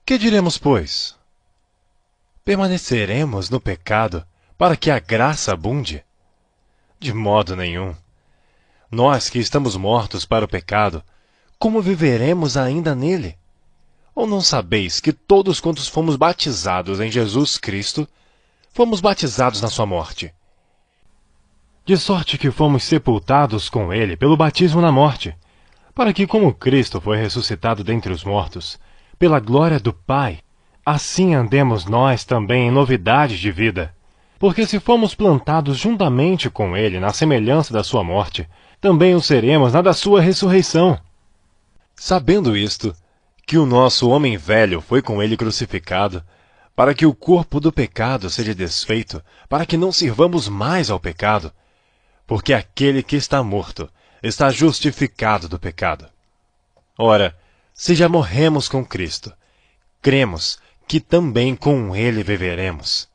Que diremos, pois? Permaneceremos no pecado para que a graça abunde? De modo nenhum. Nós que estamos mortos para o pecado, como viveremos ainda nele? Ou não sabeis que todos quantos fomos batizados em Jesus Cristo, fomos batizados na sua morte? De sorte que fomos sepultados com ele pelo batismo na morte, para que, como Cristo foi ressuscitado dentre os mortos, pela glória do Pai, assim andemos nós também em novidade de vida. Porque se fomos plantados juntamente com ele na semelhança da sua morte, também o seremos na da sua ressurreição. Sabendo isto, que o nosso homem velho foi com ele crucificado, para que o corpo do pecado seja desfeito, para que não sirvamos mais ao pecado, porque aquele que está morto está justificado do pecado. Ora, se já morremos com Cristo, cremos que também com ele viveremos.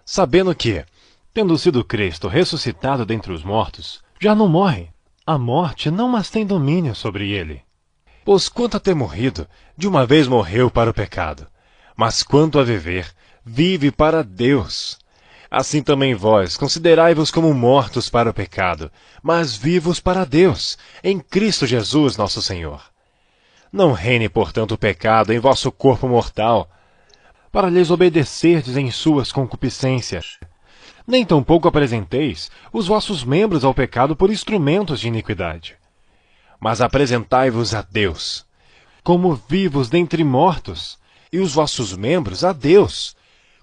Sabendo que, tendo sido Cristo ressuscitado dentre os mortos, já não morre, a morte não mais tem domínio sobre ele. Pois quanto a ter morrido, de uma vez morreu para o pecado, mas quanto a viver, vive para Deus. Assim também vós, considerai-vos como mortos para o pecado, mas vivos para Deus, em Cristo Jesus nosso Senhor. Não reine, portanto, o pecado em vosso corpo mortal, para lhes obedecerdes em suas concupiscências. Nem tampouco apresenteis os vossos membros ao pecado por instrumentos de iniquidade. Mas apresentai-vos a Deus, como vivos dentre mortos, e os vossos membros a Deus,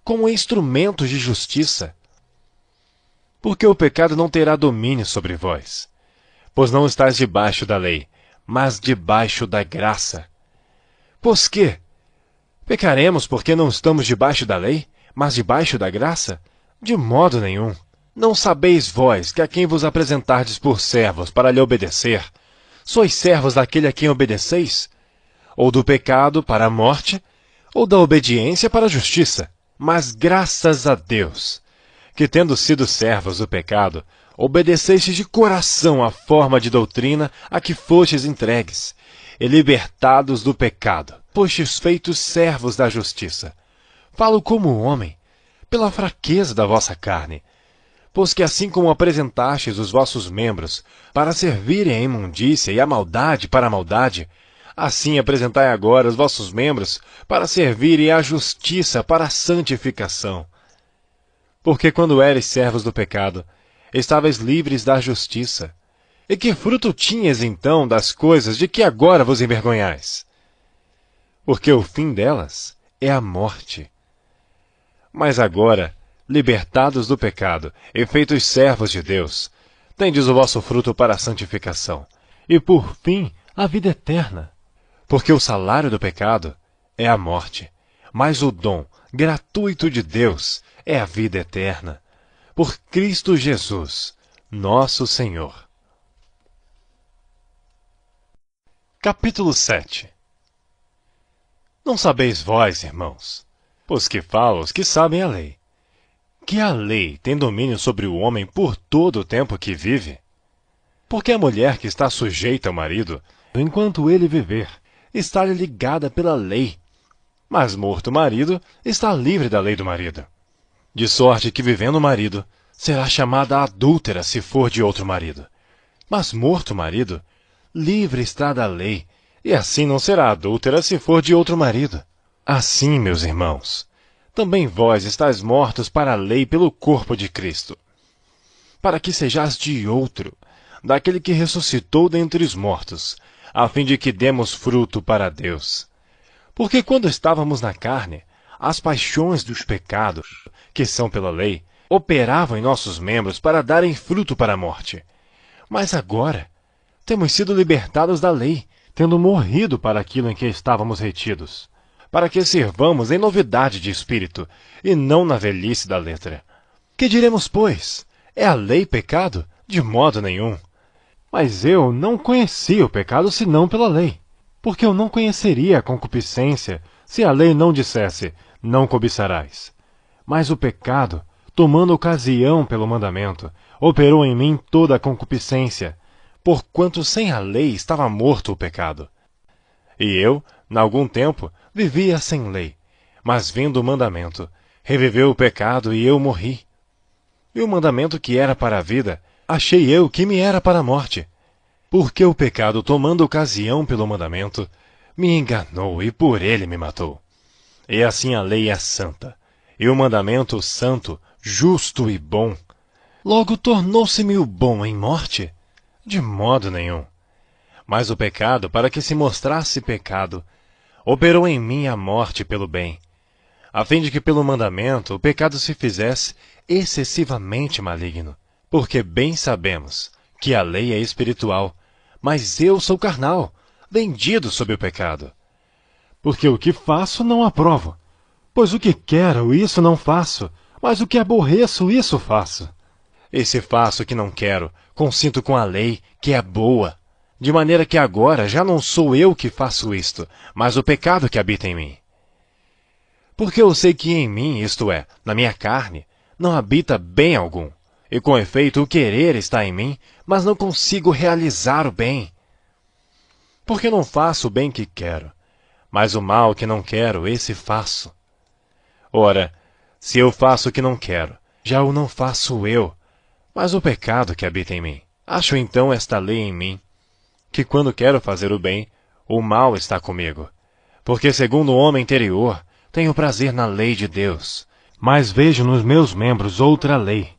como instrumentos de justiça. Porque o pecado não terá domínio sobre vós, pois não estáis debaixo da lei, mas debaixo da graça. Pois que? Pecaremos porque não estamos debaixo da lei, mas debaixo da graça? De modo nenhum. Não sabeis vós que a quem vos apresentardes por servos para lhe obedecer, sois servos daquele a quem obedeceis? Ou do pecado para a morte, ou da obediência para a justiça? Mas graças a Deus, que tendo sido servos do pecado, obedecestes de coração à forma de doutrina a que fostes entregues, e libertados do pecado, fostes feitos servos da justiça. Falo como homem, pela fraqueza da vossa carne, pois que assim como apresentastes os vossos membros para servirem à imundícia e à maldade para a maldade, assim apresentai agora os vossos membros para servirem à justiça para a santificação. Porque quando eres servos do pecado, estavais livres da justiça. E que fruto tinhas então das coisas de que agora vos envergonhais? Porque o fim delas é a morte. Mas agora, libertados do pecado e feitos servos de Deus, tendes o vosso fruto para a santificação, e por fim a vida eterna. Porque o salário do pecado é a morte, mas o dom gratuito de Deus é a vida eterna, por Cristo Jesus, nosso Senhor. Capítulo 7. Não sabeis vós, irmãos, pois que falo os que sabem a lei, que a lei tem domínio sobre o homem por todo o tempo que vive? Porque a mulher que está sujeita ao marido, enquanto ele viver, está-lhe ligada pela lei, mas morto o marido, está livre da lei do marido. De sorte que, vivendo o marido, será chamada adúltera se for de outro marido. Mas morto o marido, livre está da lei, e assim não será adúltera se for de outro marido. Assim, meus irmãos, também vós estáis mortos para a lei pelo corpo de Cristo, para que sejais de outro, daquele que ressuscitou dentre os mortos, a fim de que demos fruto para Deus. Porque quando estávamos na carne, as paixões dos pecados, que são pela lei, operavam em nossos membros para darem fruto para a morte. Mas agora, temos sido libertados da lei, tendo morrido para aquilo em que estávamos retidos, para que sirvamos em novidade de espírito, e não na velhice da letra. Que diremos, pois? É a lei pecado? De modo nenhum. Mas eu não conheci o pecado senão pela lei, porque eu não conheceria a concupiscência se a lei não dissesse, não cobiçarás. Mas o pecado, tomando ocasião pelo mandamento, operou em mim toda a concupiscência, porquanto sem a lei estava morto o pecado. E eu, n'algum tempo, Vivia sem lei, mas vendo o mandamento, reviveu o pecado e eu morri. E o mandamento que era para a vida, achei eu que me era para a morte. Porque o pecado, tomando ocasião pelo mandamento, me enganou e por ele me matou. E assim a lei é santa, e o mandamento santo, justo e bom. Logo tornou-se-me o bom em morte? De modo nenhum. Mas o pecado, para que se mostrasse pecado, operou em mim a morte pelo bem, a fim de que pelo mandamento o pecado se fizesse excessivamente maligno. Porque bem sabemos que a lei é espiritual, mas eu sou carnal, vendido sob o pecado. Porque o que faço não aprovo, pois o que quero, isso não faço, mas o que aborreço, isso faço. E se faço o que não quero, consinto com a lei, que é boa. De maneira que agora já não sou eu que faço isto, mas o pecado que habita em mim. Porque eu sei que em mim, isto é, na minha carne, não habita bem algum. E com efeito o querer está em mim, mas não consigo realizar o bem. Porque não faço o bem que quero, mas o mal que não quero, esse faço. Ora, se eu faço o que não quero, já o não faço eu, mas o pecado que habita em mim. Acho então esta lei em mim, que quando quero fazer o bem, o mal está comigo. Porque segundo o homem interior, tenho prazer na lei de Deus, mas vejo nos meus membros outra lei,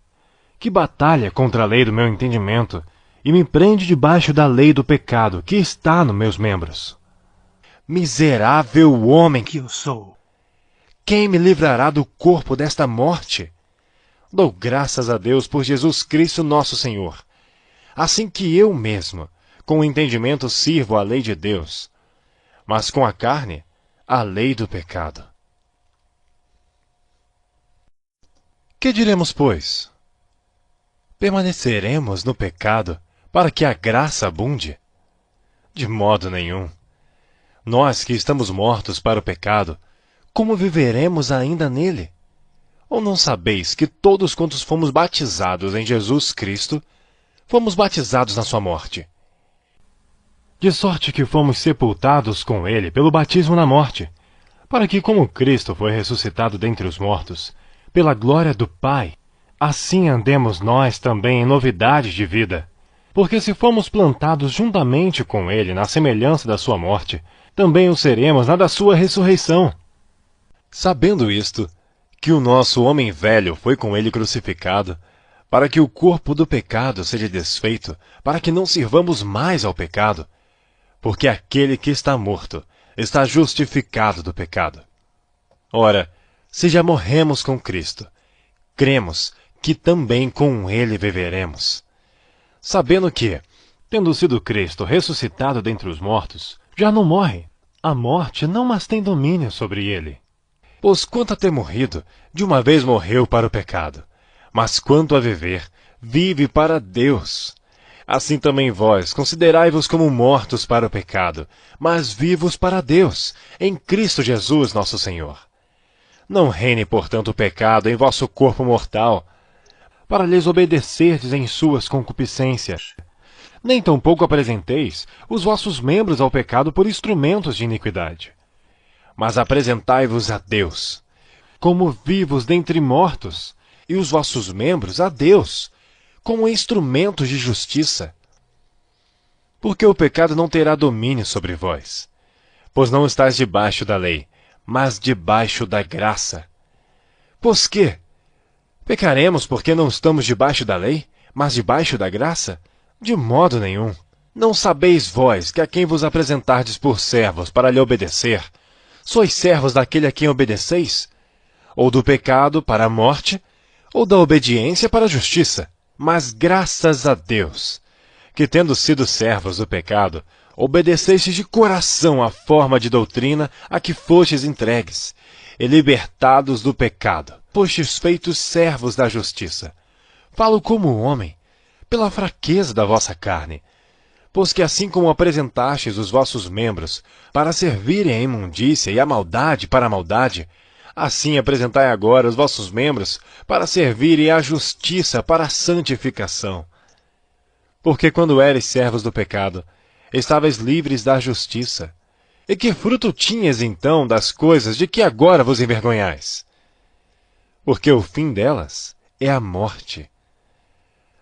que batalha contra a lei do meu entendimento, e me prende debaixo da lei do pecado que está nos meus membros. Miserável homem que eu sou! Quem me livrará do corpo desta morte? Dou graças a Deus por Jesus Cristo nosso Senhor. Assim que eu mesmo, com o entendimento, sirvo a lei de Deus, mas com a carne, a lei do pecado. Que diremos, pois? Permaneceremos no pecado para que a graça abunde? De modo nenhum. Nós que estamos mortos para o pecado, como viveremos ainda nele? Ou não sabeis que todos quantos fomos batizados em Jesus Cristo, fomos batizados na sua morte? De sorte que fomos sepultados com ele pelo batismo na morte, para que, como Cristo foi ressuscitado dentre os mortos, pela glória do Pai, assim andemos nós também em novidade de vida. Porque se fomos plantados juntamente com ele na semelhança da sua morte, também o seremos na da sua ressurreição. Sabendo isto, que o nosso homem velho foi com ele crucificado, para que o corpo do pecado seja desfeito, para que não sirvamos mais ao pecado, porque aquele que está morto está justificado do pecado. Ora, se já morremos com Cristo, cremos que também com ele viveremos. Sabendo que, tendo sido Cristo ressuscitado dentre os mortos, já não morre, a morte não mais tem domínio sobre ele. Pois quanto a ter morrido, de uma vez morreu para o pecado, mas quanto a viver, vive para Deus. Assim também vós, considerai-vos como mortos para o pecado, mas vivos para Deus, em Cristo Jesus nosso Senhor. Não reine, portanto, o pecado em vosso corpo mortal, para lhes obedecerdes em suas concupiscências. Nem tampouco apresenteis os vossos membros ao pecado por instrumentos de iniquidade. Mas apresentai-vos a Deus, como vivos dentre mortos, e os vossos membros a Deus, como instrumentos de justiça. Porque o pecado não terá domínio sobre vós, pois não estáis debaixo da lei, mas debaixo da graça. Pois que? Pecaremos porque não estamos debaixo da lei, mas debaixo da graça? De modo nenhum. Não sabeis vós que a quem vos apresentardes por servos para lhe obedecer, sois servos daquele a quem obedeceis? Ou do pecado para a morte, ou da obediência para a justiça? Mas graças a Deus, que tendo sido servos do pecado, obedecestes de coração à forma de doutrina a que fostes entregues, e libertados do pecado, fostes feitos servos da justiça. Falo como homem, pela fraqueza da vossa carne, pois que assim como apresentastes os vossos membros para servirem à imundícia e à maldade para a maldade, assim apresentai agora os vossos membros para servirem à justiça para a santificação. Porque quando eres servos do pecado, estáveis livres da justiça. E que fruto tinhas então das coisas de que agora vos envergonhais? Porque o fim delas é a morte.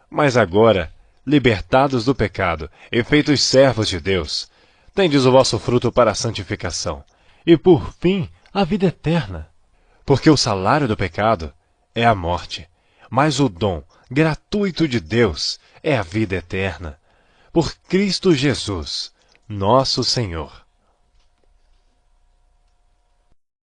Mas agora, libertados do pecado e feitos servos de Deus, tendes o vosso fruto para a santificação, e por fim a vida eterna. Porque o salário do pecado é a morte, mas o dom gratuito de Deus é a vida eterna. Por Cristo Jesus, nosso Senhor.